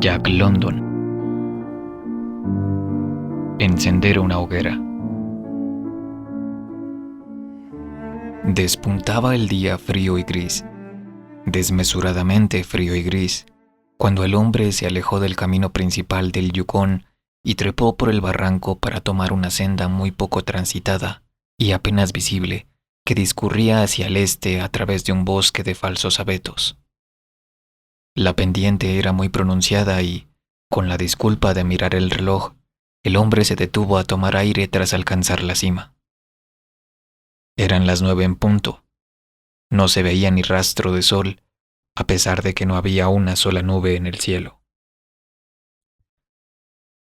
Jack London. Encender una hoguera. Despuntaba el día frío y gris, desmesuradamente frío y gris, cuando el hombre se alejó del camino principal del Yukón y trepó por el barranco para tomar una senda muy poco transitada y apenas visible que discurría hacia el este a través de un bosque de falsos abetos. La pendiente era muy pronunciada y, con la disculpa de mirar el reloj, el hombre se detuvo a tomar aire tras alcanzar la cima. Eran las 9 en punto. No se veía ni rastro de sol, a pesar de que no había una sola nube en el cielo.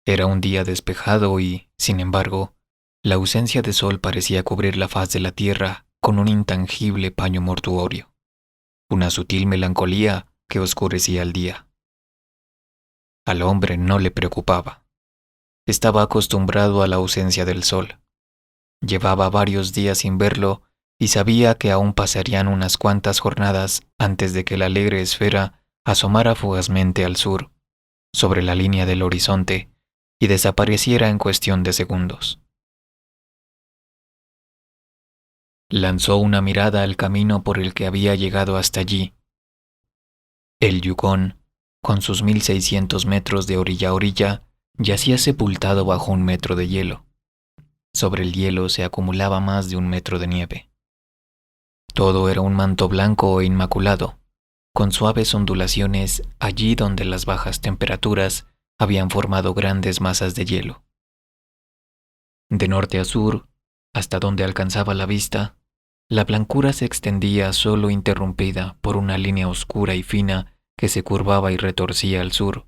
Era un día despejado y, sin embargo, la ausencia de sol parecía cubrir la faz de la tierra con un intangible paño mortuorio, una sutil melancolía que oscurecía el día. Al hombre no le preocupaba. Estaba acostumbrado a la ausencia del sol. Llevaba varios días sin verlo y sabía que aún pasarían unas cuantas jornadas antes de que la alegre esfera asomara fugazmente al sur, sobre la línea del horizonte, y desapareciera en cuestión de segundos. Lanzó una mirada al camino por el que había llegado hasta allí. El Yukón, con sus 1600 metros de orilla a orilla, yacía sepultado bajo 1 metro de hielo. Sobre el hielo se acumulaba más de 1 metro de nieve. Todo era un manto blanco e inmaculado, con suaves ondulaciones allí donde las bajas temperaturas habían formado grandes masas de hielo. De norte a sur, hasta donde alcanzaba la vista, la blancura se extendía solo interrumpida por una línea oscura y fina que se curvaba y retorcía al sur,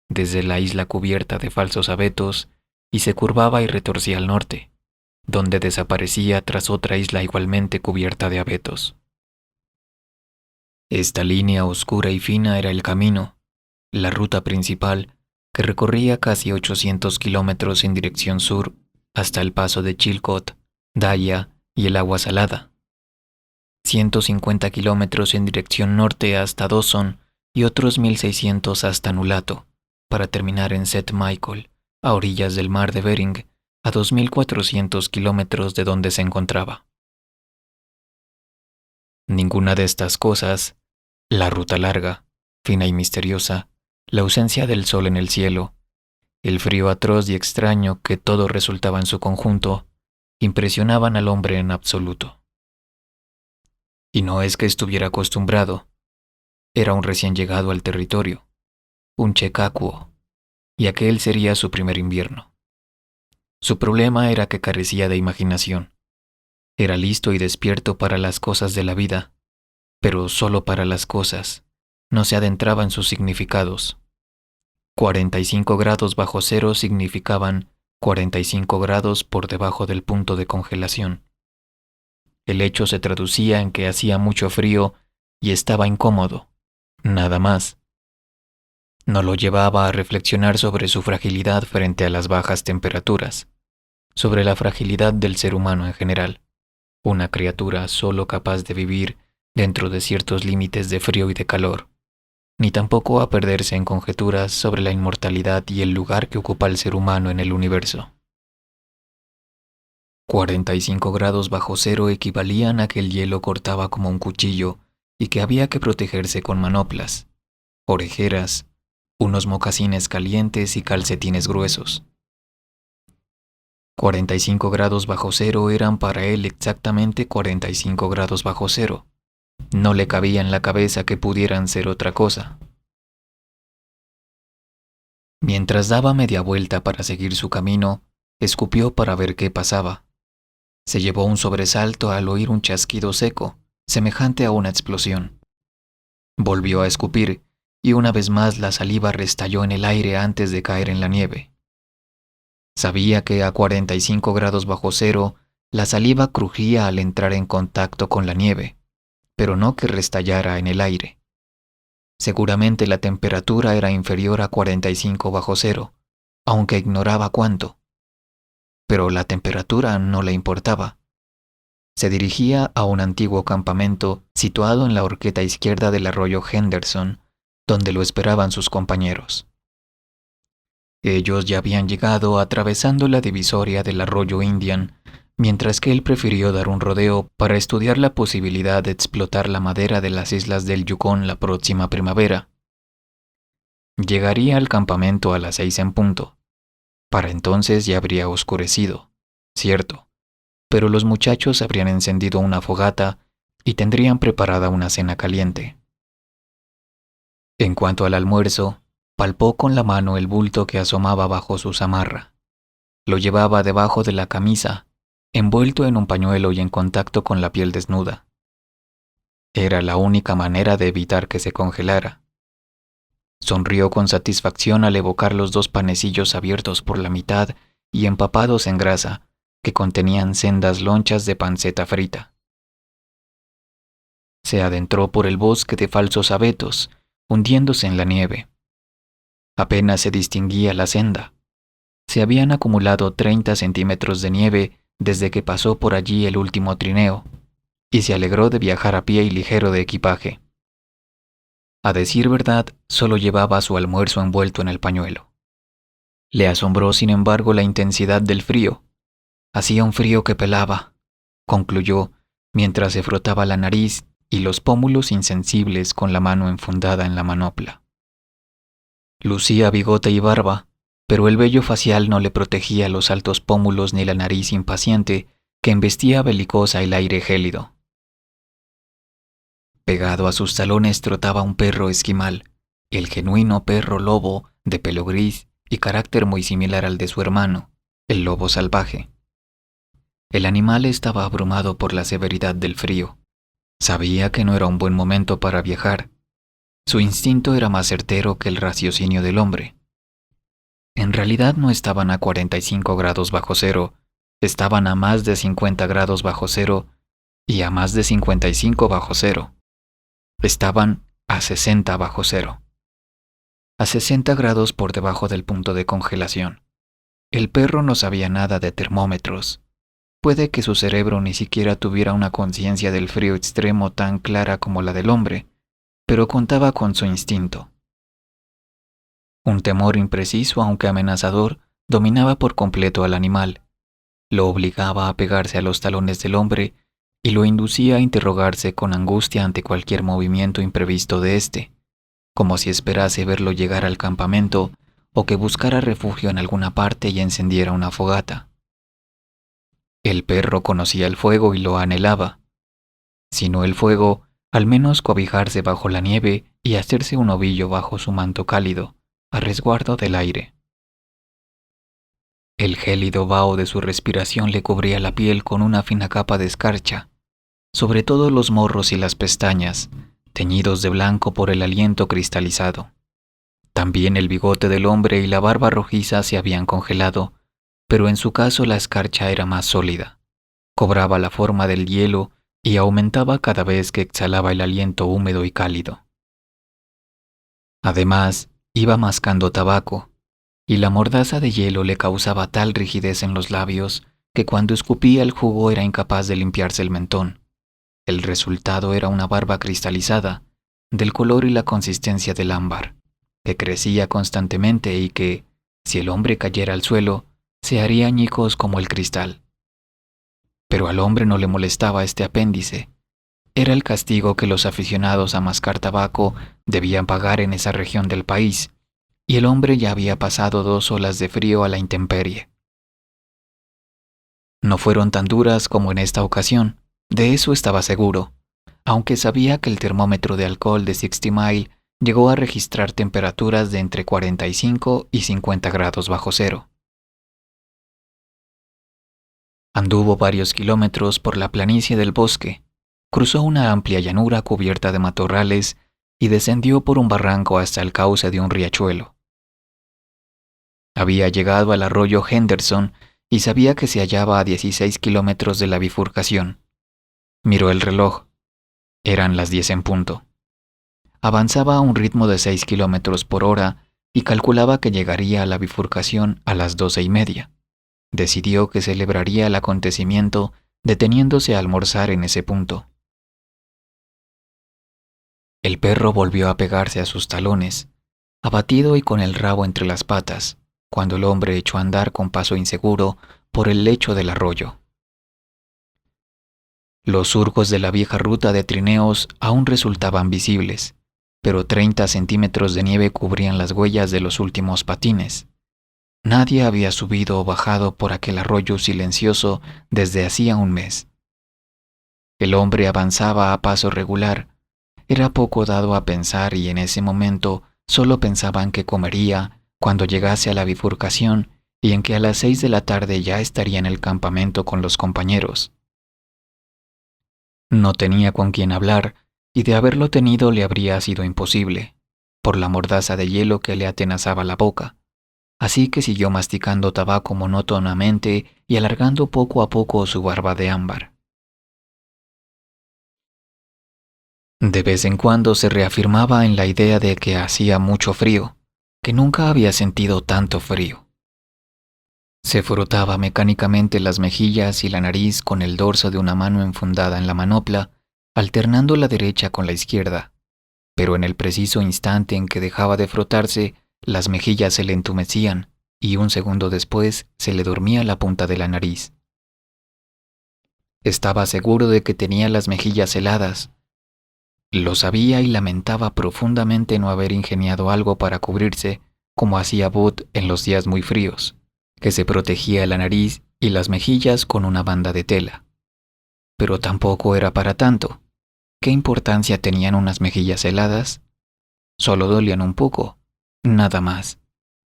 desde la isla cubierta de falsos abetos, y se curvaba y retorcía al norte, donde desaparecía tras otra isla igualmente cubierta de abetos. Esta línea oscura y fina era el camino, la ruta principal, que recorría casi 800 kilómetros en dirección sur hasta el paso de Chilcot, Daya y el Agua Salada, 150 kilómetros en dirección norte hasta Dawson y otros 1600 hasta Nulato, para terminar en St. Michael, a orillas del mar de Bering, a 2400 kilómetros de donde se encontraba. Ninguna de estas cosas, la ruta larga, fina y misteriosa, la ausencia del sol en el cielo, el frío atroz y extraño que todo resultaba en su conjunto, impresionaban al hombre en absoluto. Y no es que estuviera acostumbrado, era un recién llegado al territorio, un checacuo, y aquel sería su primer invierno. Su problema era que carecía de imaginación. Era listo y despierto para las cosas de la vida, pero solo para las cosas. No se adentraba en sus significados. 45 grados bajo cero significaban 45 grados por debajo del punto de congelación. El hecho se traducía en que hacía mucho frío y estaba incómodo, nada más. No lo llevaba a reflexionar sobre su fragilidad frente a las bajas temperaturas, sobre la fragilidad del ser humano en general, una criatura solo capaz de vivir dentro de ciertos límites de frío y de calor, ni tampoco a perderse en conjeturas sobre la inmortalidad y el lugar que ocupa el ser humano en el universo. 45 grados bajo cero equivalían a que el hielo cortaba como un cuchillo y que había que protegerse con manoplas, orejeras, unos mocasines calientes y calcetines gruesos. 45 grados bajo cero eran para él exactamente 45 grados bajo cero. No le cabía en la cabeza que pudieran ser otra cosa. Mientras daba media vuelta para seguir su camino, escupió para ver qué pasaba. Se llevó un sobresalto al oír un chasquido seco, semejante a una explosión. Volvió a escupir, y una vez más la saliva restalló en el aire antes de caer en la nieve. Sabía que a 45 grados bajo cero, la saliva crujía al entrar en contacto con la nieve, pero no que restallara en el aire. Seguramente la temperatura era inferior a 45 bajo cero, aunque ignoraba cuánto. Pero la temperatura no le importaba. Se dirigía a un antiguo campamento situado en la horqueta izquierda del arroyo Henderson, donde lo esperaban sus compañeros. Ellos ya habían llegado atravesando la divisoria del arroyo Indian, mientras que él prefirió dar un rodeo para estudiar la posibilidad de explotar la madera de las islas del Yukón la próxima primavera. Llegaría al campamento a las 6 en punto. Para entonces ya habría oscurecido, cierto, pero los muchachos habrían encendido una fogata y tendrían preparada una cena caliente. En cuanto al almuerzo, palpó con la mano el bulto que asomaba bajo su zamarra. Lo llevaba debajo de la camisa, envuelto en un pañuelo y en contacto con la piel desnuda. Era la única manera de evitar que se congelara. Sonrió con satisfacción al evocar los 2 panecillos abiertos por la mitad y empapados en grasa, que contenían sendas lonchas de panceta frita. Se adentró por el bosque de falsos abetos, hundiéndose en la nieve. Apenas se distinguía la senda. Se habían acumulado 30 centímetros de nieve desde que pasó por allí el último trineo, y se alegró de viajar a pie y ligero de equipaje. A decir verdad, solo llevaba su almuerzo envuelto en el pañuelo. Le asombró, sin embargo, la intensidad del frío. Hacía un frío que pelaba, concluyó, mientras se frotaba la nariz y los pómulos insensibles con la mano enfundada en la manopla. Lucía bigote y barba, pero el vello facial no le protegía los altos pómulos ni la nariz impaciente que embestía belicosa el aire gélido. Pegado a sus talones trotaba un perro esquimal, el genuino perro lobo de pelo gris y carácter muy similar al de su hermano, el lobo salvaje. El animal estaba abrumado por la severidad del frío. Sabía que no era un buen momento para viajar. Su instinto era más certero que el raciocinio del hombre. En realidad no estaban a 45 grados bajo cero, estaban a más de 50 grados bajo cero y a más de 55 bajo cero. Estaban a 60 bajo cero. A 60 grados por debajo del punto de congelación. El perro no sabía nada de termómetros. Puede que su cerebro ni siquiera tuviera una conciencia del frío extremo tan clara como la del hombre, pero contaba con su instinto. Un temor impreciso, aunque amenazador, dominaba por completo al animal. Lo obligaba a pegarse a los talones del hombre y lo inducía a interrogarse con angustia ante cualquier movimiento imprevisto de éste, como si esperase verlo llegar al campamento o que buscara refugio en alguna parte y encendiera una fogata. El perro conocía el fuego y lo anhelaba. Si no el fuego, al menos cobijarse bajo la nieve y hacerse un ovillo bajo su manto cálido, a resguardo del aire. El gélido vaho de su respiración le cubría la piel con una fina capa de escarcha, sobre todo los morros y las pestañas, teñidos de blanco por el aliento cristalizado. También el bigote del hombre y la barba rojiza se habían congelado, pero en su caso la escarcha era más sólida. Cobraba la forma del hielo y aumentaba cada vez que exhalaba el aliento húmedo y cálido. Además, iba mascando tabaco, y la mordaza de hielo le causaba tal rigidez en los labios que cuando escupía el jugo era incapaz de limpiarse el mentón. El resultado era una barba cristalizada, del color y la consistencia del ámbar, que crecía constantemente y que, si el hombre cayera al suelo, se haría añicos como el cristal. Pero al hombre no le molestaba este apéndice. Era el castigo que los aficionados a mascar tabaco debían pagar en esa región del país, y el hombre ya había pasado 2 olas de frío a la intemperie. No fueron tan duras como en esta ocasión, de eso estaba seguro, aunque sabía que el termómetro de alcohol de 60 Mile llegó a registrar temperaturas de entre 45 y 50 grados bajo cero. Anduvo varios kilómetros por la planicie del bosque, cruzó una amplia llanura cubierta de matorrales y descendió por un barranco hasta el cauce de un riachuelo. Había llegado al arroyo Henderson y sabía que se hallaba a 16 kilómetros de la bifurcación. Miró el reloj. Eran las 10 en punto. Avanzaba a un ritmo de 6 kilómetros por hora y calculaba que llegaría a la bifurcación a las 12:30. Decidió que celebraría el acontecimiento deteniéndose a almorzar en ese punto. El perro volvió a pegarse a sus talones, abatido y con el rabo entre las patas, cuando el hombre echó a andar con paso inseguro por el lecho del arroyo. Los surcos de la vieja ruta de trineos aún resultaban visibles, pero 30 centímetros de nieve cubrían las huellas de los últimos patines. Nadie había subido o bajado por aquel arroyo silencioso desde hacía un mes. El hombre avanzaba a paso regular. Era poco dado a pensar y en ese momento solo pensaba en que comería cuando llegase a la bifurcación y en que a las 6 de la tarde ya estaría en el campamento con los compañeros. No tenía con quién hablar, y de haberlo tenido le habría sido imposible, por la mordaza de hielo que le atenazaba la boca. Así que siguió masticando tabaco monótonamente y alargando poco a poco su barba de ámbar. De vez en cuando se reafirmaba en la idea de que hacía mucho frío, que nunca había sentido tanto frío. Se frotaba mecánicamente las mejillas y la nariz con el dorso de una mano enfundada en la manopla, alternando la derecha con la izquierda, pero en el preciso instante en que dejaba de frotarse, las mejillas se le entumecían y un segundo después se le dormía la punta de la nariz. Estaba seguro de que tenía las mejillas heladas. Lo sabía y lamentaba profundamente no haber ingeniado algo para cubrirse, como hacía Bud en los días muy fríos, que se protegía la nariz y las mejillas con una banda de tela. Pero tampoco era para tanto. ¿Qué importancia tenían unas mejillas heladas? Solo dolían un poco, nada más,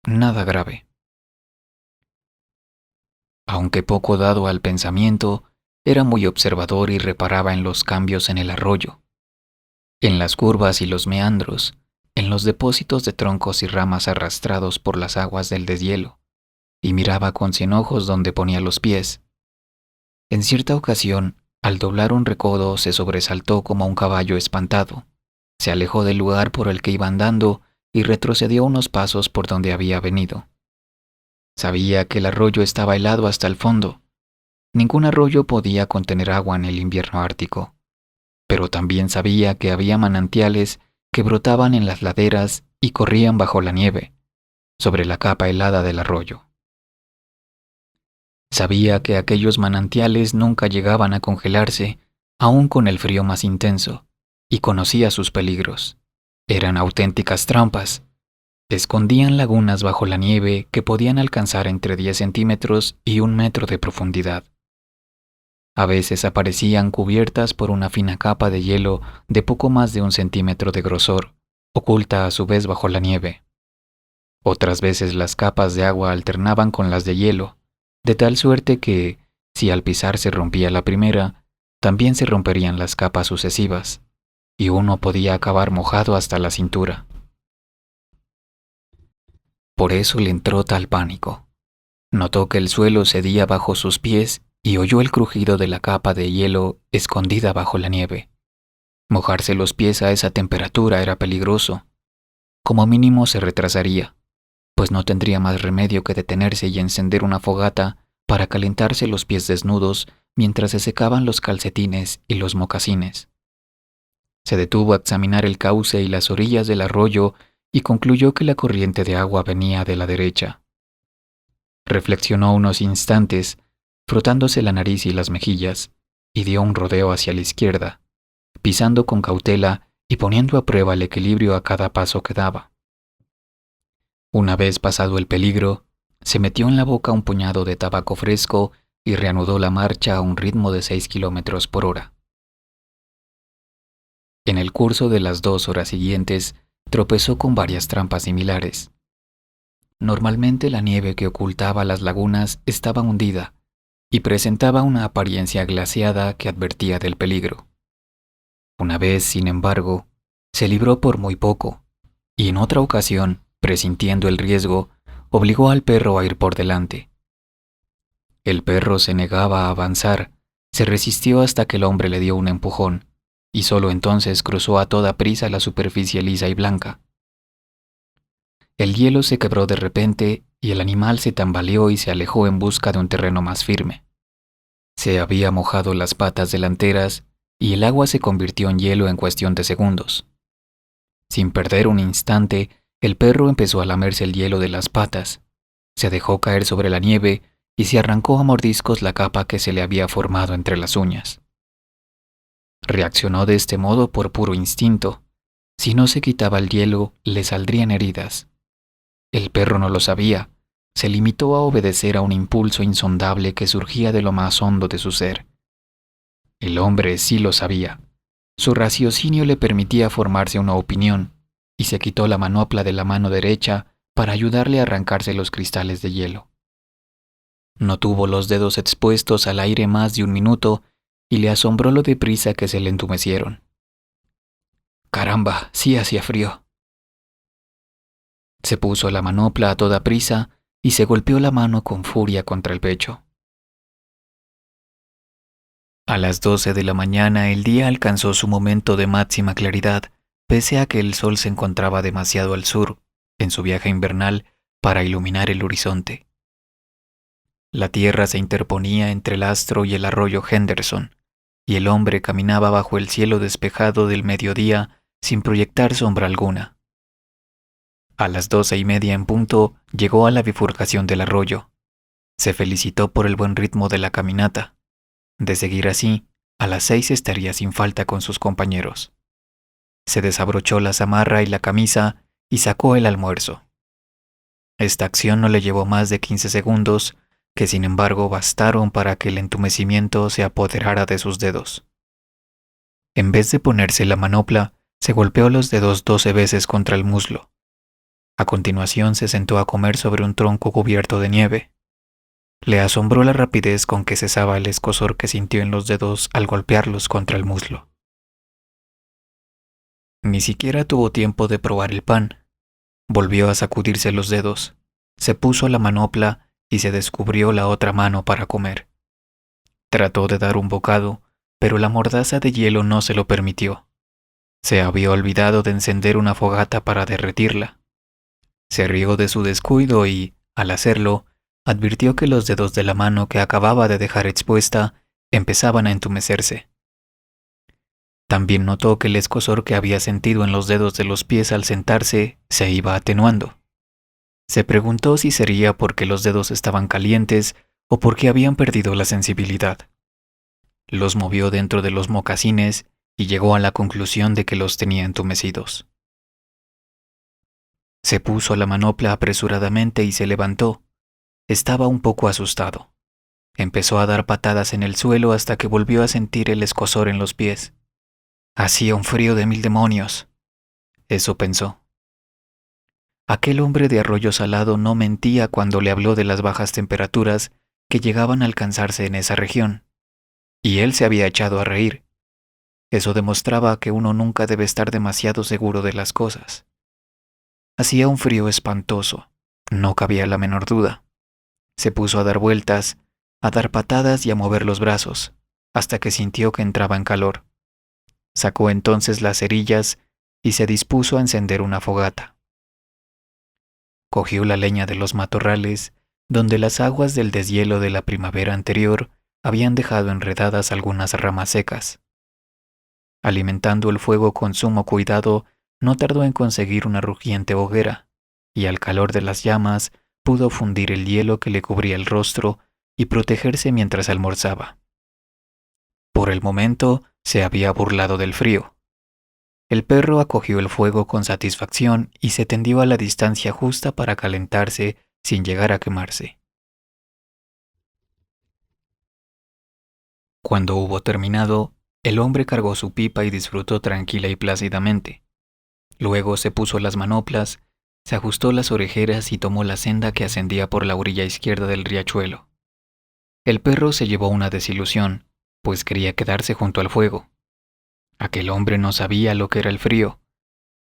nada grave. Aunque poco dado al pensamiento, era muy observador y reparaba en los cambios en el arroyo, en las curvas y los meandros, en los depósitos de troncos y ramas arrastrados por las aguas del deshielo, y miraba con cien ojos donde ponía los pies. En cierta ocasión, al doblar un recodo, se sobresaltó como un caballo espantado, se alejó del lugar por el que iba andando y retrocedió unos pasos por donde había venido. Sabía que el arroyo estaba helado hasta el fondo. Ningún arroyo podía contener agua en el invierno ártico, pero también sabía que había manantiales que brotaban en las laderas y corrían bajo la nieve, sobre la capa helada del arroyo. Sabía que aquellos manantiales nunca llegaban a congelarse, aun con el frío más intenso, y conocía sus peligros. Eran auténticas trampas. Escondían lagunas bajo la nieve que podían alcanzar entre 10 centímetros y 1 metro de profundidad. A veces aparecían cubiertas por una fina capa de hielo de poco más de 1 centímetro de grosor, oculta a su vez bajo la nieve. Otras veces las capas de agua alternaban con las de hielo, de tal suerte que, si al pisar se rompía la primera, también se romperían las capas sucesivas, y uno podía acabar mojado hasta la cintura. Por eso le entró tal pánico. Notó que el suelo cedía bajo sus pies y oyó el crujido de la capa de hielo escondida bajo la nieve. Mojarse los pies a esa temperatura era peligroso. Como mínimo se retrasaría, pues no tendría más remedio que detenerse y encender una fogata para calentarse los pies desnudos mientras se secaban los calcetines y los mocasines. Se detuvo a examinar el cauce y las orillas del arroyo y concluyó que la corriente de agua venía de la derecha. Reflexionó unos instantes, frotándose la nariz y las mejillas, y dio un rodeo hacia la izquierda, pisando con cautela y poniendo a prueba el equilibrio a cada paso que daba. Una vez pasado el peligro, se metió en la boca un puñado de tabaco fresco y reanudó la marcha a un ritmo de 6 kilómetros por hora. En el curso de las 2 horas siguientes, tropezó con varias trampas similares. Normalmente la nieve que ocultaba las lagunas estaba hundida y presentaba una apariencia glaciada que advertía del peligro. Una vez, sin embargo, se libró por muy poco, y en otra ocasión, presintiendo el riesgo, obligó al perro a ir por delante. El perro se negaba a avanzar, se resistió hasta que el hombre le dio un empujón, y solo entonces cruzó a toda prisa la superficie lisa y blanca. El hielo se quebró de repente y el animal se tambaleó y se alejó en busca de un terreno más firme. Se había mojado las patas delanteras y el agua se convirtió en hielo en cuestión de segundos. Sin perder un instante, el perro empezó a lamerse el hielo de las patas, Se dejó caer sobre la nieve y se arrancó a mordiscos la capa que se le había formado entre las uñas. Reaccionó de este modo por puro instinto. Si no se quitaba el hielo, le saldrían heridas. El perro no lo sabía. Se limitó a obedecer a un impulso insondable que surgía de lo más hondo de su ser. El hombre sí lo sabía. Su raciocinio le permitía formarse una opinión, y se quitó la manopla de la mano derecha para ayudarle a arrancarse los cristales de hielo. No tuvo los dedos expuestos al aire más de un minuto y le asombró lo deprisa que se le entumecieron. Caramba, sí hacía frío. Se puso la manopla a toda prisa y se golpeó la mano con furia contra el pecho. A las 12 de la mañana el día alcanzó su momento de máxima claridad, pese a que el sol se encontraba demasiado al sur, en su viaje invernal, para iluminar el horizonte. La tierra se interponía entre el astro y el arroyo Henderson, y el hombre caminaba bajo el cielo despejado del mediodía sin proyectar sombra alguna. A las 12:30 en punto llegó a la bifurcación del arroyo. Se felicitó por el buen ritmo de la caminata. De seguir así, a las 6 estaría sin falta con sus compañeros. Se desabrochó la zamarra y la camisa y sacó el almuerzo. Esta acción no le llevó más de 15 segundos, que sin embargo bastaron para que el entumecimiento se apoderara de sus dedos. En vez de ponerse la manopla, se golpeó los dedos 12 veces contra el muslo. A continuación se sentó a comer sobre un tronco cubierto de nieve. Le asombró la rapidez con que cesaba el escozor que sintió en los dedos al golpearlos contra el muslo. Ni siquiera tuvo tiempo de probar el pan. Volvió a sacudirse los dedos, se puso la manopla y se descubrió la otra mano para comer. Trató de dar un bocado, pero la mordaza de hielo no se lo permitió. Se había olvidado de encender una fogata para derretirla. Se rió de su descuido y, al hacerlo, advirtió que los dedos de la mano que acababa de dejar expuesta empezaban a entumecerse. También notó que el escozor que había sentido en los dedos de los pies al sentarse se iba atenuando. Se preguntó si sería porque los dedos estaban calientes o porque habían perdido la sensibilidad. Los movió dentro de los mocasines y llegó a la conclusión de que los tenía entumecidos. Se puso la manopla apresuradamente y se levantó. Estaba un poco asustado. Empezó a dar patadas en el suelo hasta que volvió a sentir el escozor en los pies. Hacía un frío de 1000 demonios. Eso pensó. Aquel hombre de Arroyo Salado no mentía cuando le habló de las bajas temperaturas que llegaban a alcanzarse en esa región. Y él se había echado a reír. Eso demostraba que uno nunca debe estar demasiado seguro de las cosas. Hacía un frío espantoso, no cabía la menor duda. Se puso a dar vueltas, a dar patadas y a mover los brazos, hasta que sintió que entraba en calor. Sacó entonces las cerillas y se dispuso a encender una fogata. Cogió la leña de los matorrales, donde las aguas del deshielo de la primavera anterior habían dejado enredadas algunas ramas secas. Alimentando el fuego con sumo cuidado, no tardó en conseguir una rugiente hoguera, y al calor de las llamas pudo fundir el hielo que le cubría el rostro y protegerse mientras almorzaba. Por el momento se había burlado del frío. El perro acogió el fuego con satisfacción y se tendió a la distancia justa para calentarse sin llegar a quemarse. Cuando hubo terminado, el hombre cargó su pipa y disfrutó tranquila y plácidamente. Luego se puso las manoplas, se ajustó las orejeras y tomó la senda que ascendía por la orilla izquierda del riachuelo. El perro se llevó una desilusión, pues quería quedarse junto al fuego. Aquel hombre no sabía lo que era el frío.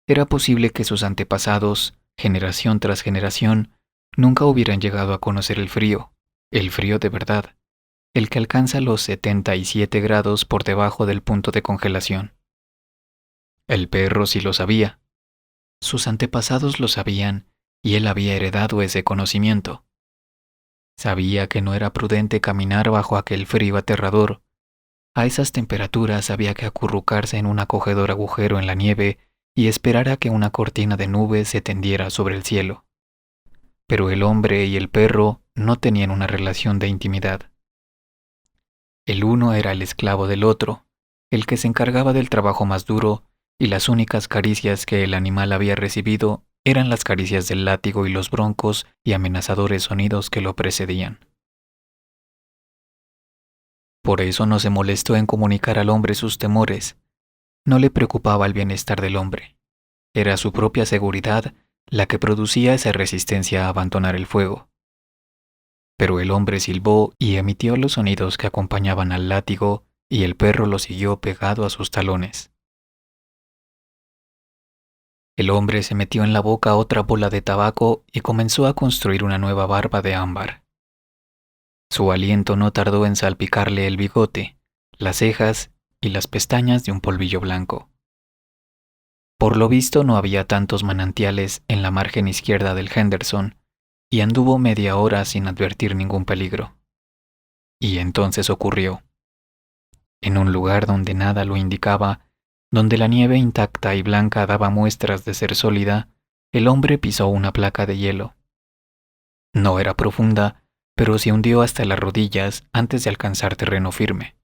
Era posible que sus antepasados, generación tras generación, nunca hubieran llegado a conocer el frío de verdad, el que alcanza los 77 grados por debajo del punto de congelación. El perro sí lo sabía. Sus antepasados lo sabían y él había heredado ese conocimiento. Sabía que no era prudente caminar bajo aquel frío aterrador. A esas temperaturas había que acurrucarse en un acogedor agujero en la nieve y esperar a que una cortina de nubes se tendiera sobre el cielo. pero el hombre y el perro no tenían una relación de intimidad. El uno era el esclavo del otro, el que se encargaba del trabajo más duro, y las únicas caricias que el animal había recibido eran las caricias del látigo y los broncos y amenazadores sonidos que lo precedían. Por eso no se molestó en comunicar al hombre sus temores. No le preocupaba el bienestar del hombre. Era su propia seguridad la que producía esa resistencia a abandonar el fuego. Pero el hombre silbó y emitió los sonidos que acompañaban al látigo, y el perro lo siguió pegado a sus talones. El hombre se metió en la boca otra bola de tabaco y comenzó a construir una nueva barba de ámbar. Su aliento no tardó en salpicarle el bigote, las cejas y las pestañas de un polvillo blanco. Por lo visto no había tantos manantiales en la margen izquierda del Henderson, y anduvo media hora sin advertir ningún peligro. Y entonces ocurrió. En un lugar donde nada lo indicaba, donde la nieve intacta y blanca daba muestras de ser sólida, el hombre pisó una placa de hielo. No era profunda, pero se hundió hasta las rodillas antes de alcanzar terreno firme.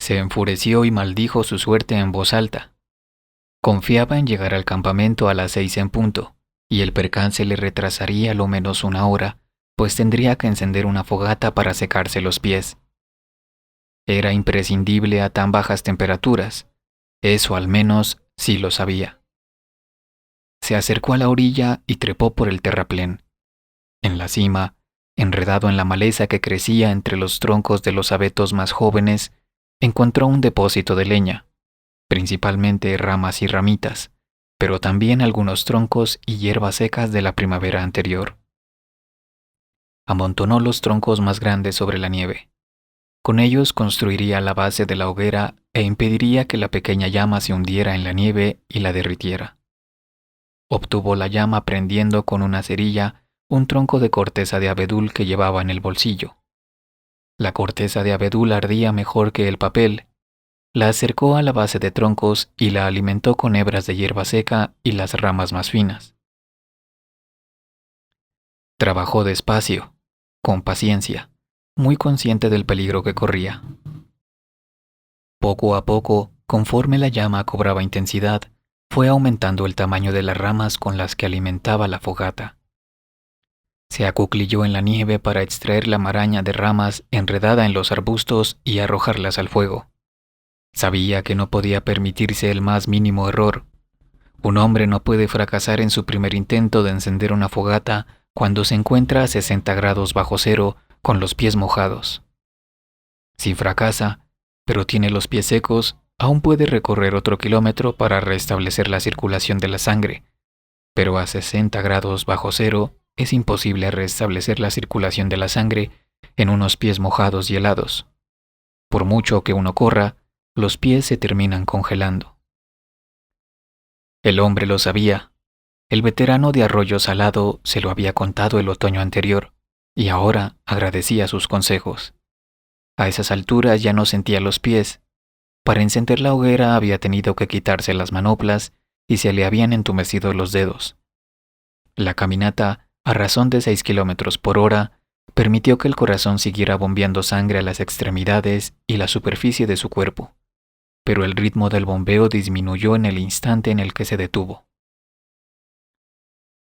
Se enfureció y maldijo su suerte en voz alta. Confiaba en llegar al campamento a las 6 en punto, y el percance le retrasaría lo menos una hora, pues tendría que encender una fogata para secarse los pies. Era imprescindible a tan bajas temperaturas, eso al menos sí lo sabía. Se acercó a la orilla y trepó por el terraplén. En la cima, enredado en la maleza que crecía entre los troncos de los abetos más jóvenes, encontró un depósito de leña, principalmente ramas y ramitas, pero también algunos troncos y hierbas secas de la primavera anterior. Amontonó los troncos más grandes sobre la nieve. Con ellos construiría la base de la hoguera e impediría que la pequeña llama se hundiera en la nieve y la derritiera. Obtuvo la llama prendiendo con una cerilla un tronco de corteza de abedul que llevaba en el bolsillo. La corteza de abedul ardía mejor que el papel. La acercó a la base de troncos y la alimentó con hebras de hierba seca y las ramas más finas. Trabajó despacio, con paciencia, muy consciente del peligro que corría. Poco a poco, conforme la llama cobraba intensidad, fue aumentando el tamaño de las ramas con las que alimentaba la fogata. Se acuclilló en la nieve para extraer la maraña de ramas enredada en los arbustos y arrojarlas al fuego. Sabía que no podía permitirse el más mínimo error. Un hombre no puede fracasar en su primer intento de encender una fogata cuando se encuentra a 60 grados bajo cero con los pies mojados. Si fracasa, pero tiene los pies secos, aún puede recorrer otro kilómetro para restablecer la circulación de la sangre, pero a 60 grados bajo cero es imposible restablecer la circulación de la sangre en unos pies mojados y helados. Por mucho que uno corra, los pies se terminan congelando. El hombre lo sabía. El veterano de Arroyo Salado se lo había contado el otoño anterior, y ahora agradecía sus consejos. A esas alturas ya no sentía los pies. Para encender la hoguera había tenido que quitarse las manoplas y se le habían entumecido los dedos. La caminata, a razón de 6 kilómetros por hora, permitió que el corazón siguiera bombeando sangre a las extremidades y la superficie de su cuerpo, pero el ritmo del bombeo disminuyó en el instante en el que se detuvo.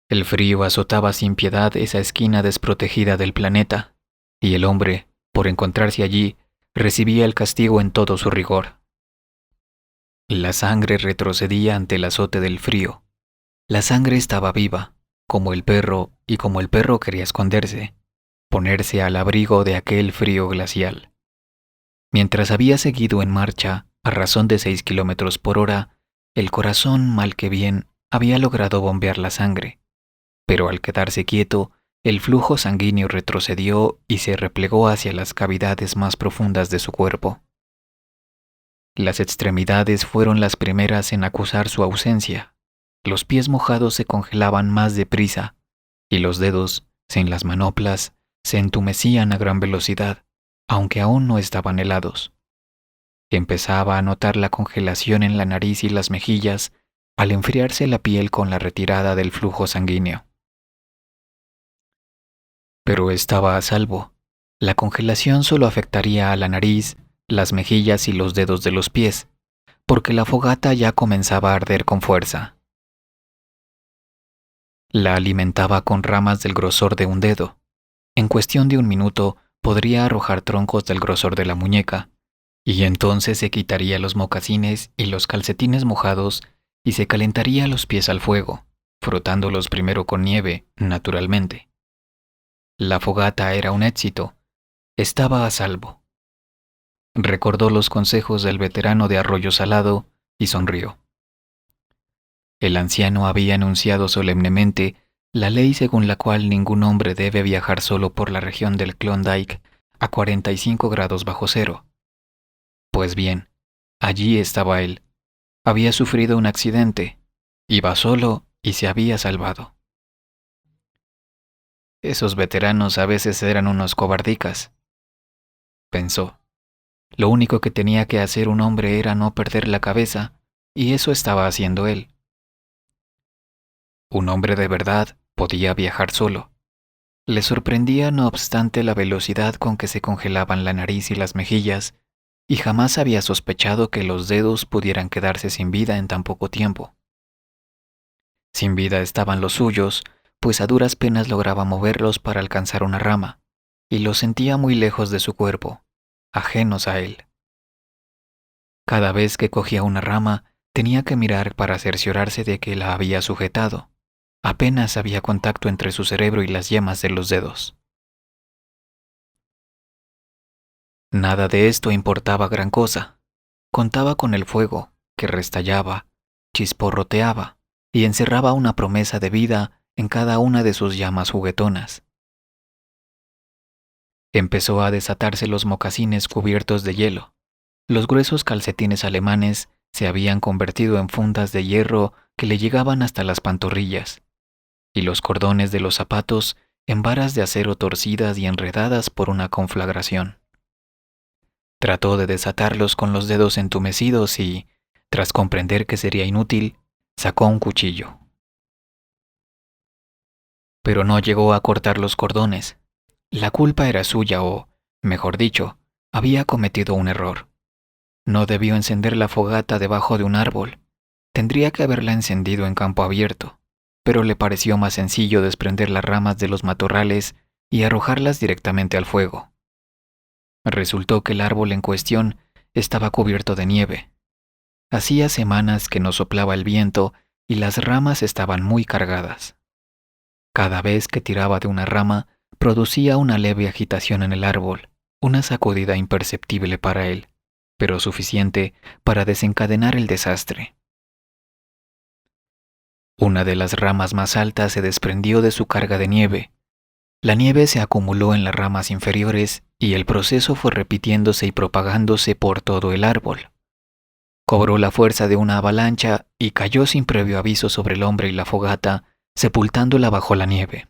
El frío azotaba sin piedad esa esquina desprotegida del planeta, y el hombre, por encontrarse allí, recibía el castigo en todo su rigor. La sangre retrocedía ante el azote del frío. La sangre estaba viva, como el perro, y como el perro quería esconderse, ponerse al abrigo de aquel frío glacial. Mientras había seguido en marcha, a razón de 6 kilómetros por hora, el corazón, mal que bien, había logrado bombear la sangre, pero al quedarse quieto, el flujo sanguíneo retrocedió y se replegó hacia las cavidades más profundas de su cuerpo. Las extremidades fueron las primeras en acusar su ausencia. Los pies mojados se congelaban más deprisa, y los dedos, sin las manoplas, se entumecían a gran velocidad, aunque aún no estaban helados. Empezaba a notar la congelación en la nariz y las mejillas al enfriarse la piel con la retirada del flujo sanguíneo. Pero estaba a salvo. La congelación solo afectaría a la nariz, las mejillas y los dedos de los pies, porque la fogata ya comenzaba a arder con fuerza. La alimentaba con ramas del grosor de un dedo. En cuestión de un minuto podría arrojar troncos del grosor de la muñeca, y entonces se quitaría los mocasines y los calcetines mojados y se calentaría los pies al fuego, frotándolos primero con nieve, naturalmente. La fogata era un éxito. Estaba a salvo. Recordó los consejos del veterano de Arroyo Salado y sonrió. El anciano había anunciado solemnemente la ley según la cual ningún hombre debe viajar solo por la región del Klondike a 45 grados bajo cero. Pues bien, allí estaba él. Había sufrido un accidente, iba solo y se había salvado. Esos veteranos a veces eran unos cobardicas, pensó. Lo único que tenía que hacer un hombre era no perder la cabeza, y eso estaba haciendo él. Un hombre de verdad podía viajar solo. Le sorprendía, no obstante, la velocidad con que se congelaban la nariz y las mejillas, y jamás había sospechado que los dedos pudieran quedarse sin vida en tan poco tiempo. Sin vida estaban los suyos, pues a duras penas lograba moverlos para alcanzar una rama, y los sentía muy lejos de su cuerpo, ajenos a él. Cada vez que cogía una rama, tenía que mirar para cerciorarse de que la había sujetado. Apenas había contacto entre su cerebro y las yemas de los dedos. Nada de esto importaba gran cosa. Contaba con el fuego, que restallaba, chisporroteaba, y encerraba una promesa de vida en cada una de sus llamas juguetonas. Empezó a desatarse los mocasines cubiertos de hielo. Los gruesos calcetines alemanes se habían convertido en fundas de hierro que le llegaban hasta las pantorrillas, y los cordones de los zapatos en varas de acero torcidas y enredadas por una conflagración. Trató de desatarlos con los dedos entumecidos y, tras comprender que sería inútil, sacó un cuchillo. Pero no llegó a cortar los cordones. La culpa era suya o, mejor dicho, había cometido un error. No debió encender la fogata debajo de un árbol. Tendría que haberla encendido en campo abierto, pero le pareció más sencillo desprender las ramas de los matorrales y arrojarlas directamente al fuego. Resultó que el árbol en cuestión estaba cubierto de nieve. Hacía semanas que no soplaba el viento y las ramas estaban muy cargadas. Cada vez que tiraba de una rama, producía una leve agitación en el árbol, una sacudida imperceptible para él, pero suficiente para desencadenar el desastre. Una de las ramas más altas se desprendió de su carga de nieve. La nieve se acumuló en las ramas inferiores y el proceso fue repitiéndose y propagándose por todo el árbol. Cobró la fuerza de una avalancha y cayó sin previo aviso sobre el hombre y la fogata, sepultándola bajo la nieve.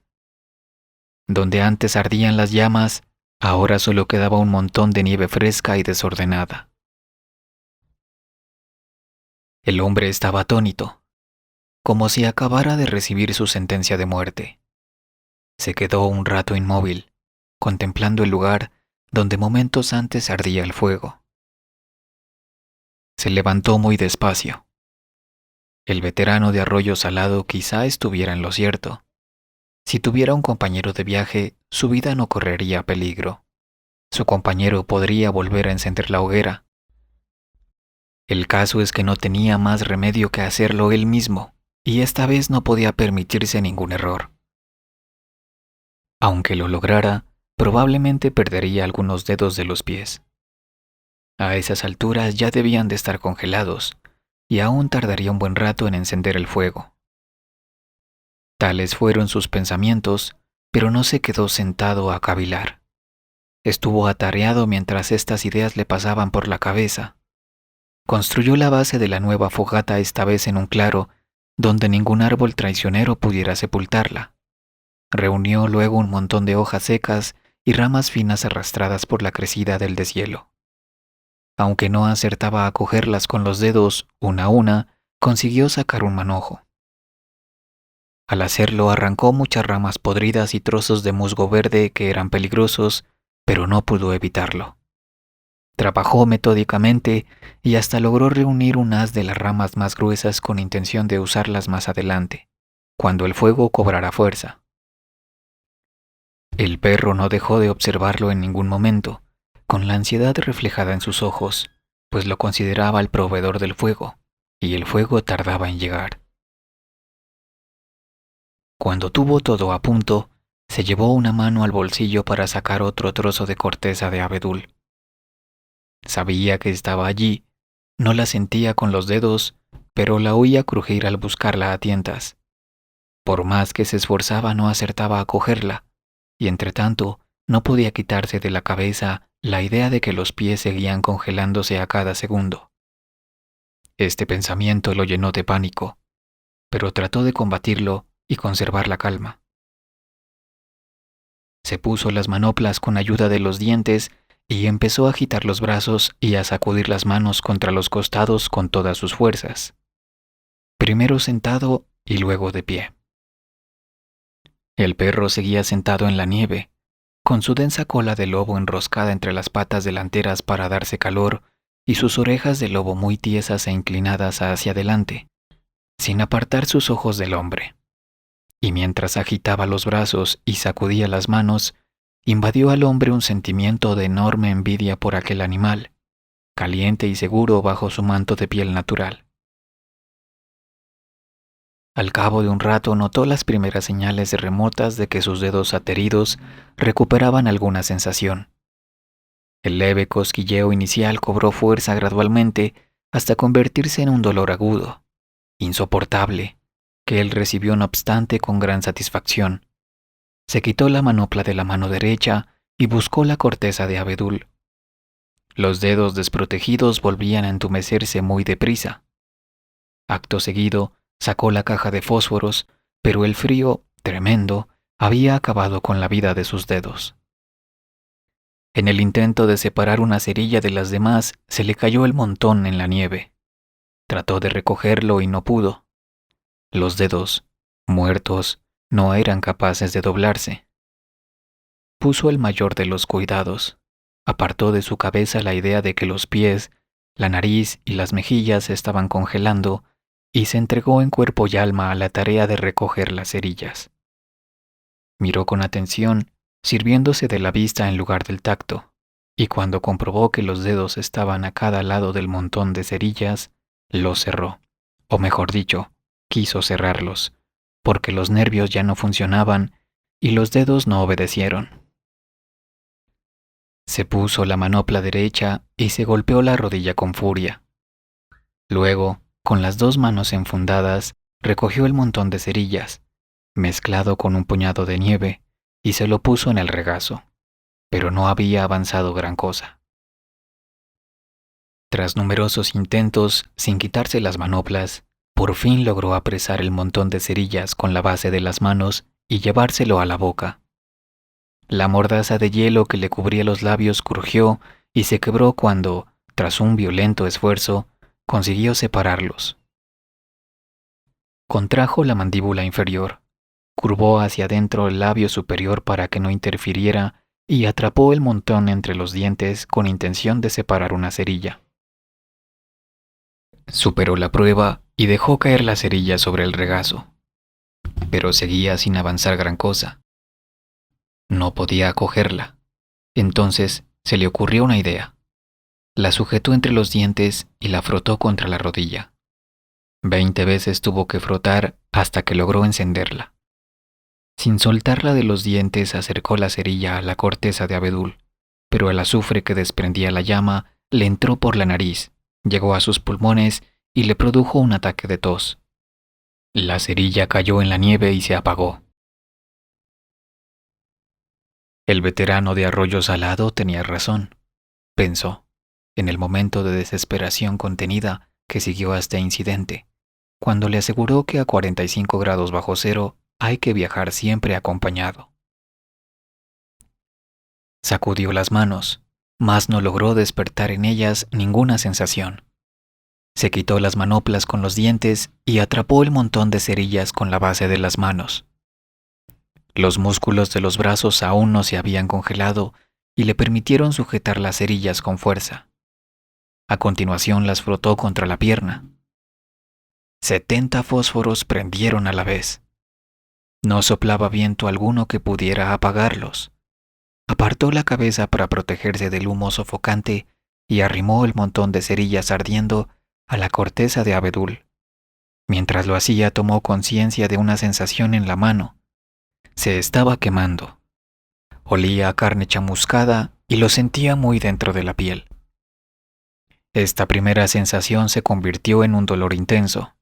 Donde antes ardían las llamas, ahora solo quedaba un montón de nieve fresca y desordenada. El hombre estaba atónito, como si acabara de recibir su sentencia de muerte. Se quedó un rato inmóvil, contemplando el lugar donde momentos antes ardía el fuego. Se levantó muy despacio. El veterano de Arroyo Salado quizá estuviera en lo cierto. Si tuviera un compañero de viaje, su vida no correría peligro. Su compañero podría volver a encender la hoguera. El caso es que no tenía más remedio que hacerlo él mismo, y esta vez no podía permitirse ningún error. Aunque lo lograra, probablemente perdería algunos dedos de los pies. A esas alturas ya debían de estar congelados, y aún tardaría un buen rato en encender el fuego. Tales fueron sus pensamientos, pero no se quedó sentado a cavilar. Estuvo atareado mientras estas ideas le pasaban por la cabeza. Construyó la base de la nueva fogata esta vez en un claro, donde ningún árbol traicionero pudiera sepultarla. Reunió luego un montón de hojas secas y ramas finas arrastradas por la crecida del deshielo. Aunque no acertaba a cogerlas con los dedos una a una, consiguió sacar un manojo. Al hacerlo arrancó muchas ramas podridas y trozos de musgo verde que eran peligrosos, pero no pudo evitarlo. Trabajó metódicamente y hasta logró reunir un haz de las ramas más gruesas con intención de usarlas más adelante, cuando el fuego cobrara fuerza. El perro no dejó de observarlo en ningún momento, con la ansiedad reflejada en sus ojos, pues lo consideraba el proveedor del fuego, y el fuego tardaba en llegar. Cuando tuvo todo a punto, se llevó una mano al bolsillo para sacar otro trozo de corteza de abedul. Sabía que estaba allí, no la sentía con los dedos, pero la oía crujir al buscarla a tientas. Por más que se esforzaba no acertaba a cogerla, y entretanto no podía quitarse de la cabeza la idea de que los pies seguían congelándose a cada segundo. Este pensamiento lo llenó de pánico, pero trató de combatirlo y conservar la calma. Se puso las manoplas con ayuda de los dientes y empezó a agitar los brazos y a sacudir las manos contra los costados con todas sus fuerzas, primero sentado y luego de pie. El perro seguía sentado en la nieve, con su densa cola de lobo enroscada entre las patas delanteras para darse calor y sus orejas de lobo muy tiesas e inclinadas hacia adelante, sin apartar sus ojos del hombre. Y mientras agitaba los brazos y sacudía las manos, invadió al hombre un sentimiento de enorme envidia por aquel animal, caliente y seguro bajo su manto de piel natural. Al cabo de un rato notó las primeras señales remotas de que sus dedos ateridos recuperaban alguna sensación. El leve cosquilleo inicial cobró fuerza gradualmente hasta convertirse en un dolor agudo, insoportable, que él recibió no obstante con gran satisfacción. Se quitó la manopla de la mano derecha y buscó la corteza de abedul. Los dedos desprotegidos volvían a entumecerse muy deprisa. Acto seguido, sacó la caja de fósforos, pero el frío, tremendo, había acabado con la vida de sus dedos. En el intento de separar una cerilla de las demás, se le cayó el montón en la nieve. Trató de recogerlo y no pudo. Los dedos, muertos, no eran capaces de doblarse. Puso el mayor de los cuidados. Apartó de su cabeza la idea de que los pies, la nariz y las mejillas se estaban congelando y se entregó en cuerpo y alma a la tarea de recoger las cerillas. Miró con atención, sirviéndose de la vista en lugar del tacto, y cuando comprobó que los dedos estaban a cada lado del montón de cerillas, los cerró, o mejor dicho, quiso cerrarlos, porque los nervios ya no funcionaban y los dedos no obedecieron. Se puso la manopla derecha y se golpeó la rodilla con furia. Luego, con las dos manos enfundadas, recogió el montón de cerillas, mezclado con un puñado de nieve, y se lo puso en el regazo, pero no había avanzado gran cosa. Tras numerosos intentos, sin quitarse las manoplas, por fin logró apresar el montón de cerillas con la base de las manos y llevárselo a la boca. La mordaza de hielo que le cubría los labios crujió y se quebró cuando, tras un violento esfuerzo, consiguió separarlos. Contrajo la mandíbula inferior, curvó hacia adentro el labio superior para que no interfiriera y atrapó el montón entre los dientes con intención de separar una cerilla. Superó la prueba y dejó caer la cerilla sobre el regazo, pero seguía sin avanzar gran cosa. No podía cogerla. Entonces se le ocurrió una idea. La sujetó entre los dientes y la frotó contra la rodilla. 20 veces tuvo que frotar hasta que logró encenderla. Sin soltarla de los dientes acercó la cerilla a la corteza de abedul, pero el azufre que desprendía la llama le entró por la nariz, llegó a sus pulmones y le produjo un ataque de tos. La cerilla cayó en la nieve y se apagó. El veterano de Arroyo Salado tenía razón, pensó, en el momento de desesperación contenida que siguió a este incidente, cuando le aseguró que a 45 grados bajo cero hay que viajar siempre acompañado. Sacudió las manos, mas no logró despertar en ellas ninguna sensación. Se quitó las manoplas con los dientes y atrapó el montón de cerillas con la base de las manos. Los músculos de los brazos aún no se habían congelado y le permitieron sujetar las cerillas con fuerza. A continuación las frotó contra la pierna. 70 fósforos prendieron a la vez. No soplaba viento alguno que pudiera apagarlos. Apartó la cabeza para protegerse del humo sofocante y arrimó el montón de cerillas ardiendo a la corteza de abedul. Mientras lo hacía, tomó conciencia de una sensación en la mano. Se estaba quemando. Olía a carne chamuscada y lo sentía muy dentro de la piel. Esta primera sensación se convirtió en un dolor intenso.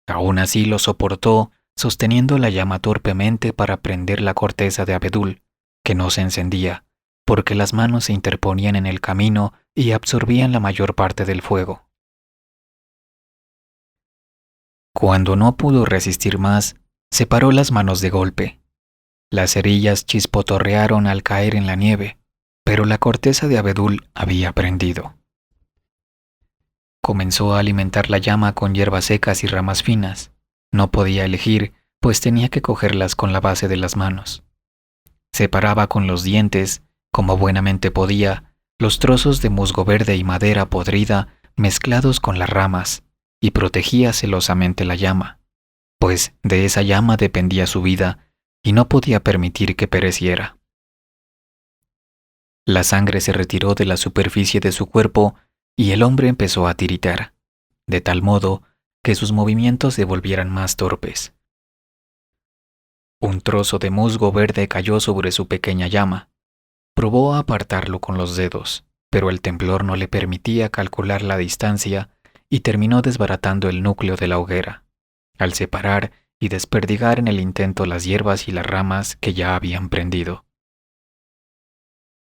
Aún así lo soportó, sosteniendo la llama torpemente para prender la corteza de abedul, que no se encendía, porque las manos se interponían en el camino y absorbían la mayor parte del fuego. Cuando no pudo resistir más, separó las manos de golpe. Las cerillas chispotorrearon al caer en la nieve, pero la corteza de abedul había prendido. Comenzó a alimentar la llama con hierbas secas y ramas finas. No podía elegir, pues tenía que cogerlas con la base de las manos. Separaba con los dientes, como buenamente podía, los trozos de musgo verde y madera podrida mezclados con las ramas, y protegía celosamente la llama, pues de esa llama dependía su vida y no podía permitir que pereciera. La sangre se retiró de la superficie de su cuerpo y el hombre empezó a tiritar, de tal modo que sus movimientos se volvieran más torpes. Un trozo de musgo verde cayó sobre su pequeña llama. Probó a apartarlo con los dedos, pero el temblor no le permitía calcular la distancia y terminó desbaratando el núcleo de la hoguera, al separar y desperdigar en el intento las hierbas y las ramas que ya habían prendido.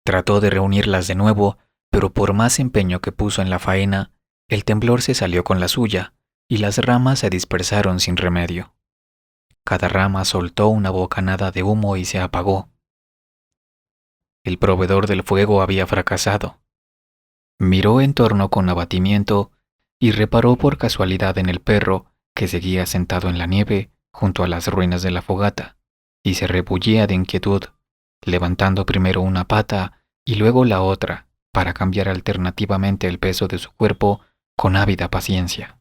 Trató de reunirlas de nuevo, pero por más empeño que puso en la faena, el temblor se salió con la suya y las ramas se dispersaron sin remedio. Cada rama soltó una bocanada de humo y se apagó. El proveedor del fuego había fracasado. Miró en torno con abatimiento y reparó por casualidad en el perro que seguía sentado en la nieve junto a las ruinas de la fogata y se rebullía de inquietud, levantando primero una pata y luego la otra para cambiar alternativamente el peso de su cuerpo con ávida paciencia.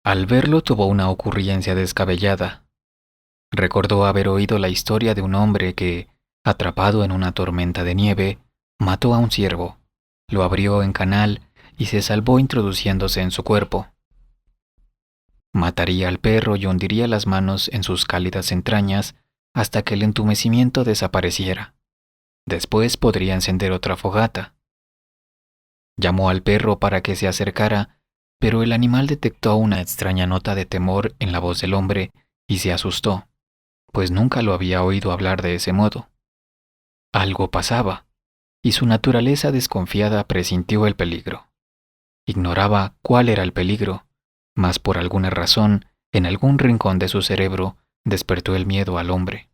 Al verlo tuvo una ocurrencia descabellada. Recordó haber oído la historia de un hombre que, atrapado en una tormenta de nieve, mató a un ciervo, lo abrió en canal y se salvó introduciéndose en su cuerpo. Mataría al perro y hundiría las manos en sus cálidas entrañas hasta que el entumecimiento desapareciera. Después podría encender otra fogata. Llamó al perro para que se acercara, pero el animal detectó una extraña nota de temor en la voz del hombre y se asustó, pues nunca lo había oído hablar de ese modo. Algo pasaba, y su naturaleza desconfiada presintió el peligro. Ignoraba cuál era el peligro, mas por alguna razón, en algún rincón de su cerebro, despertó el miedo al hombre.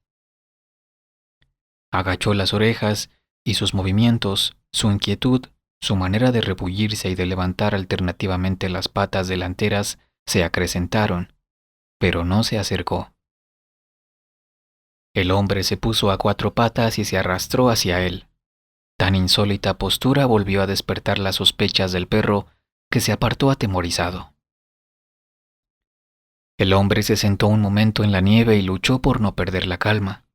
Agachó las orejas y sus movimientos, su inquietud, su manera de rebullirse y de levantar alternativamente las patas delanteras se acrecentaron, pero no se acercó. El hombre se puso a 4 patas y se arrastró hacia él. Tan insólita postura volvió a despertar las sospechas del perro, que se apartó atemorizado. El hombre se sentó un momento en la nieve y luchó por no perder la calma.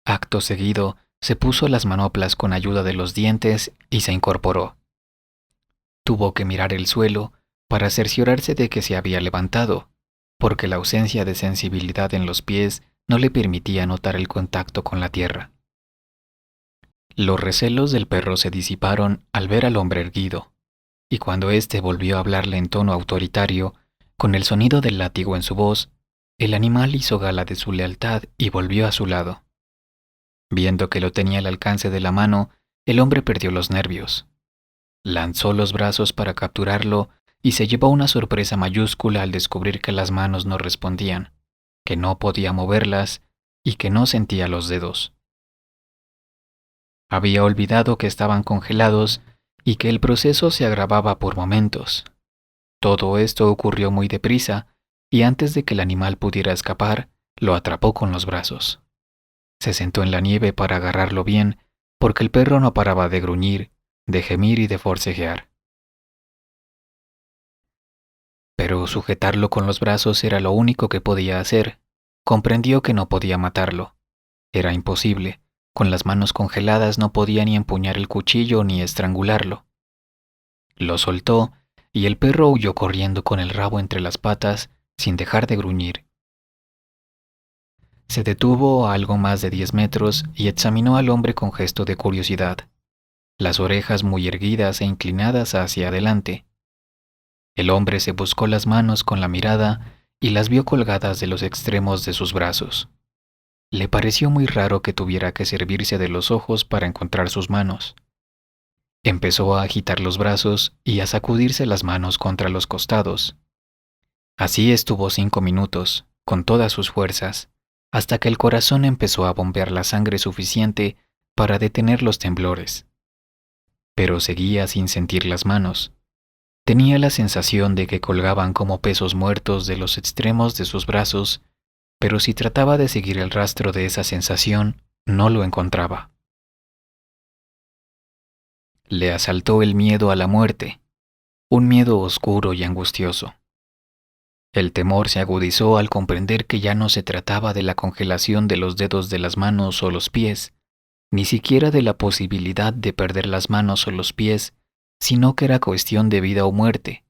Acto seguido, se puso las manoplas con ayuda de los dientes y se incorporó. Tuvo que mirar el suelo para cerciorarse de que se había levantado, porque la ausencia de sensibilidad en los pies no le permitía notar el contacto con la tierra. Los recelos del perro se disiparon al ver al hombre erguido, y cuando éste volvió a hablarle en tono autoritario, con el sonido del látigo en su voz, el animal hizo gala de su lealtad y volvió a su lado. Viendo que lo tenía al alcance de la mano, el hombre perdió los nervios. Lanzó los brazos para capturarlo y se llevó una sorpresa mayúscula al descubrir que las manos no respondían, que no podía moverlas y que no sentía los dedos. Había olvidado que estaban congelados y que el proceso se agravaba por momentos. Todo esto ocurrió muy deprisa, y antes de que el animal pudiera escapar, lo atrapó con los brazos. Se sentó en la nieve para agarrarlo bien, porque el perro no paraba de gruñir, de gemir y de forcejear. Pero sujetarlo con los brazos era lo único que podía hacer. Comprendió que no podía matarlo. Era imposible. Con las manos congeladas no podía ni empuñar el cuchillo ni estrangularlo. Lo soltó y el perro huyó corriendo con el rabo entre las patas sin dejar de gruñir. Se detuvo a algo más de 10 metros y examinó al hombre con gesto de curiosidad, las orejas muy erguidas e inclinadas hacia adelante. El hombre se buscó las manos con la mirada y las vio colgadas de los extremos de sus brazos. Le pareció muy raro que tuviera que servirse de los ojos para encontrar sus manos. Empezó a agitar los brazos y a sacudirse las manos contra los costados. Así estuvo 5 minutos, con todas sus fuerzas, hasta que el corazón empezó a bombear la sangre suficiente para detener los temblores. Pero seguía sin sentir las manos. Tenía la sensación de que colgaban como pesos muertos de los extremos de sus brazos, pero si trataba de seguir el rastro de esa sensación, no lo encontraba. Le asaltó el miedo a la muerte, un miedo oscuro y angustioso. El temor se agudizó al comprender que ya no se trataba de la congelación de los dedos de las manos o los pies, ni siquiera de la posibilidad de perder las manos o los pies, sino que era cuestión de vida o muerte,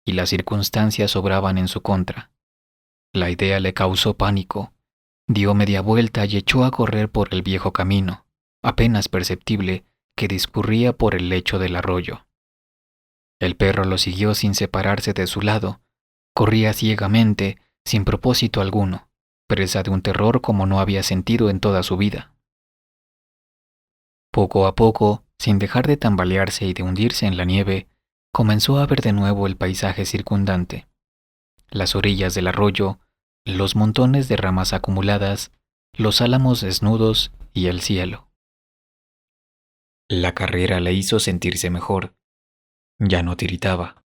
y las circunstancias obraban en su contra. La idea le causó pánico. Dio media vuelta y echó a correr por el viejo camino, apenas perceptible, que discurría por el lecho del arroyo. El perro lo siguió sin separarse de su lado. Corría ciegamente, sin propósito alguno, presa de un terror como no había sentido en toda su vida. Poco a poco, sin dejar de tambalearse y de hundirse en la nieve, comenzó a ver de nuevo el paisaje circundante. Las orillas del arroyo, los montones de ramas acumuladas, los álamos desnudos y el cielo. La carrera le hizo sentirse mejor. Ya no tiritaba.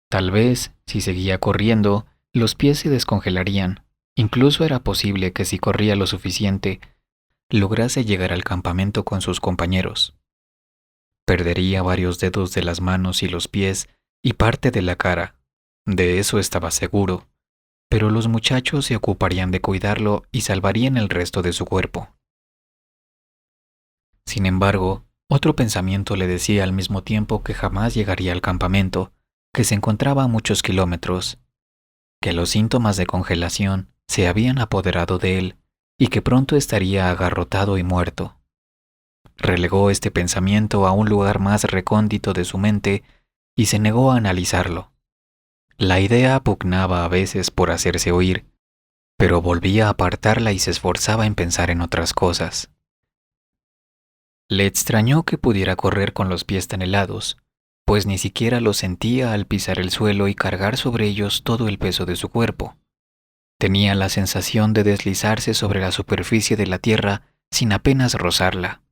Tal vez, si seguía corriendo, los pies se descongelarían. Incluso era posible que si corría lo suficiente, lograse llegar al campamento con sus compañeros. Perdería varios dedos de las manos y los pies y parte de la cara. De eso estaba seguro. Pero los muchachos se ocuparían de cuidarlo y salvarían el resto de su cuerpo. Sin embargo, otro pensamiento le decía al mismo tiempo que jamás llegaría al campamento, que se encontraba a muchos kilómetros, que los síntomas de congelación se habían apoderado de él y que pronto estaría agarrotado y muerto. Relegó este pensamiento a un lugar más recóndito de su mente y se negó a analizarlo. La idea pugnaba a veces por hacerse oír, pero volvía a apartarla y se esforzaba en pensar en otras cosas. Le extrañó que pudiera correr con los pies tan helados, pues ni siquiera lo sentía al pisar el suelo y cargar sobre ellos todo el peso de su cuerpo. Tenía la sensación de deslizarse sobre la superficie de la tierra sin apenas rozarla.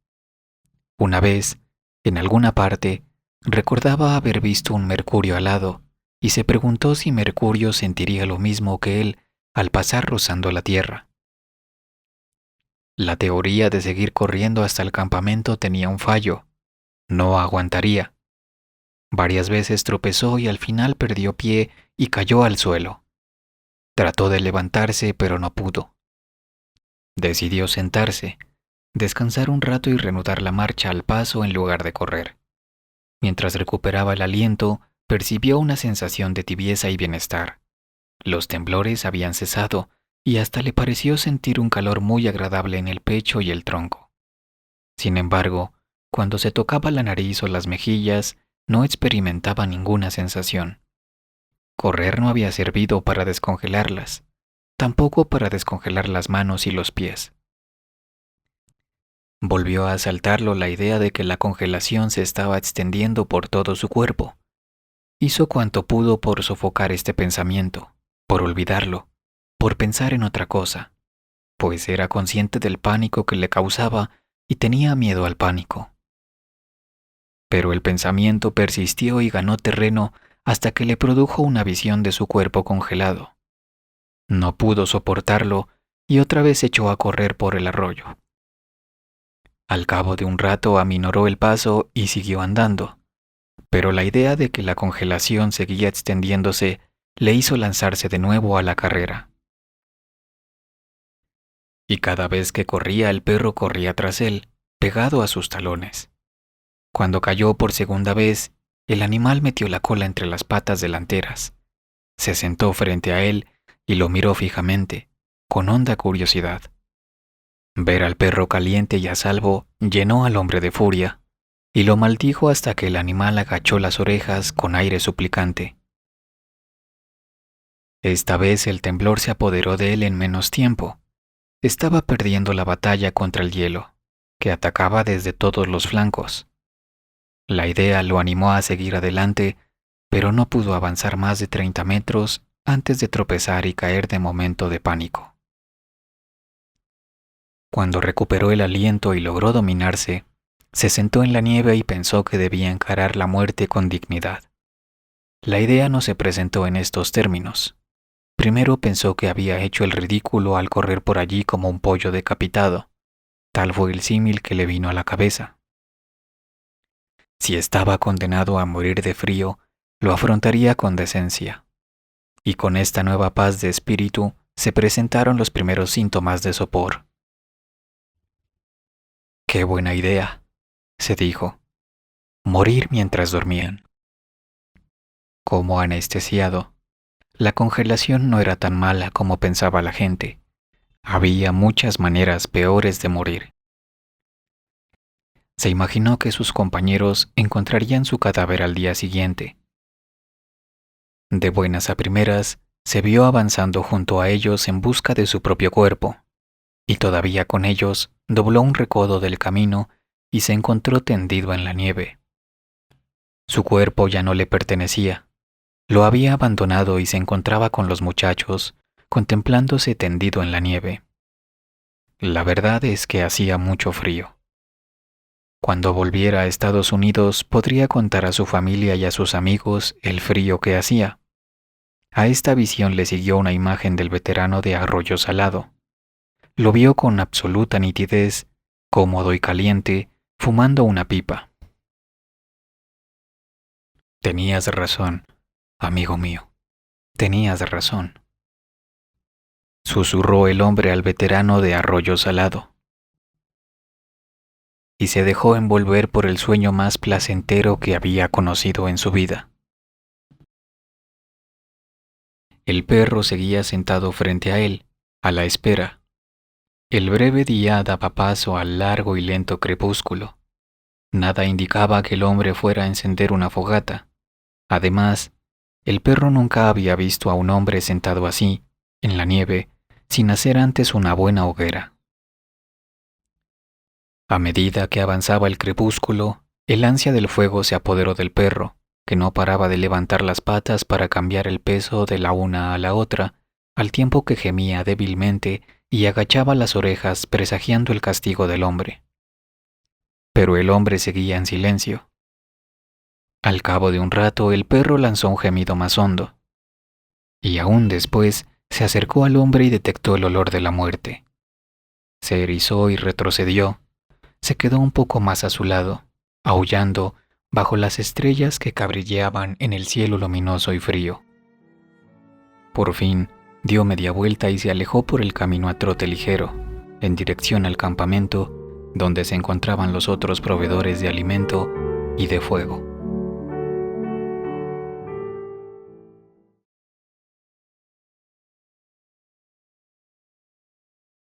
Una vez, en alguna parte, recordaba haber visto un mercurio alado, y se preguntó si Mercurio sentiría lo mismo que él al pasar rozando la tierra. La teoría de seguir corriendo hasta el campamento tenía un fallo. No aguantaría. Varias veces tropezó y al final perdió pie y cayó al suelo. Trató de levantarse, pero no pudo. Decidió sentarse, descansar un rato y reanudar la marcha al paso en lugar de correr. Mientras recuperaba el aliento, percibió una sensación de tibieza y bienestar. Los temblores habían cesado y hasta le pareció sentir un calor muy agradable en el pecho y el tronco. Sin embargo, cuando se tocaba la nariz o las mejillas, no experimentaba ninguna sensación. Correr no había servido para descongelarlas, tampoco para descongelar las manos y los pies. Volvió a asaltarlo la idea de que la congelación se estaba extendiendo por todo su cuerpo. Hizo cuanto pudo por sofocar este pensamiento, por olvidarlo, por pensar en otra cosa, pues era consciente del pánico que le causaba y tenía miedo al pánico. pero el pensamiento persistió y ganó terreno hasta que le produjo una visión de su cuerpo congelado. No pudo soportarlo y otra vez echó a correr por el arroyo. Al cabo de un rato aminoró el paso y siguió andando, pero la idea de que la congelación seguía extendiéndose le hizo lanzarse de nuevo a la carrera. Y cada vez que corría el perro corría tras él, pegado a sus talones. Cuando cayó por segunda vez, el animal metió la cola entre las patas delanteras. Se sentó frente a él y lo miró fijamente, con honda curiosidad. Ver al perro caliente y a salvo llenó al hombre de furia, y lo maldijo hasta que el animal agachó las orejas con aire suplicante. Esta vez el temblor se apoderó de él en menos tiempo. Estaba perdiendo la batalla contra el hielo, que atacaba desde todos los flancos. La idea lo animó a seguir adelante, pero no pudo avanzar más de 30 metros antes de tropezar y caer de momento de pánico. Cuando recuperó el aliento y logró dominarse, se sentó en la nieve y pensó que debía encarar la muerte con dignidad. La idea no se presentó en estos términos. Primero pensó que había hecho el ridículo al correr por allí como un pollo decapitado. Tal fue el símil que le vino a la cabeza. Si estaba condenado a morir de frío, lo afrontaría con decencia. Y con esta nueva paz de espíritu se presentaron los primeros síntomas de sopor. ¡Qué buena idea!, se dijo. Morir mientras dormían. Como anestesiado, la congelación no era tan mala como pensaba la gente. Había muchas maneras peores de morir. Se imaginó que sus compañeros encontrarían su cadáver al día siguiente. De buenas a primeras, se vio avanzando junto a ellos en busca de su propio cuerpo, y todavía con ellos dobló un recodo del camino y se encontró tendido en la nieve. Su cuerpo ya no le pertenecía. Lo había abandonado y se encontraba con los muchachos, contemplándose tendido en la nieve. La verdad es que hacía mucho frío. Cuando volviera a Estados Unidos podría contar a su familia y a sus amigos el frío que hacía. A esta visión le siguió una imagen del veterano de Arroyo Salado. Lo vio con absoluta nitidez, cómodo y caliente, fumando una pipa. Tenías razón, amigo mío, tenías razón, susurró el hombre al veterano de Arroyo Salado. Y se dejó envolver por el sueño más placentero que había conocido en su vida. El perro seguía sentado frente a él, a la espera. El breve día daba paso al largo y lento crepúsculo. Nada indicaba que el hombre fuera a encender una fogata. Además, el perro nunca había visto a un hombre sentado así, en la nieve, sin hacer antes una buena hoguera. A medida que avanzaba el crepúsculo, el ansia del fuego se apoderó del perro, que no paraba de levantar las patas para cambiar el peso de la una a la otra, al tiempo que gemía débilmente y agachaba las orejas presagiando el castigo del hombre. Pero el hombre seguía en silencio. Al cabo de un rato el perro lanzó un gemido más hondo, y aún después se acercó al hombre y detectó el olor de la muerte. Se erizó y retrocedió. Se quedó un poco más a su lado, aullando bajo las estrellas que cabrilleaban en el cielo luminoso y frío. Por fin, dio media vuelta y se alejó por el camino a trote ligero, en dirección al campamento, donde se encontraban los otros proveedores de alimento y de fuego.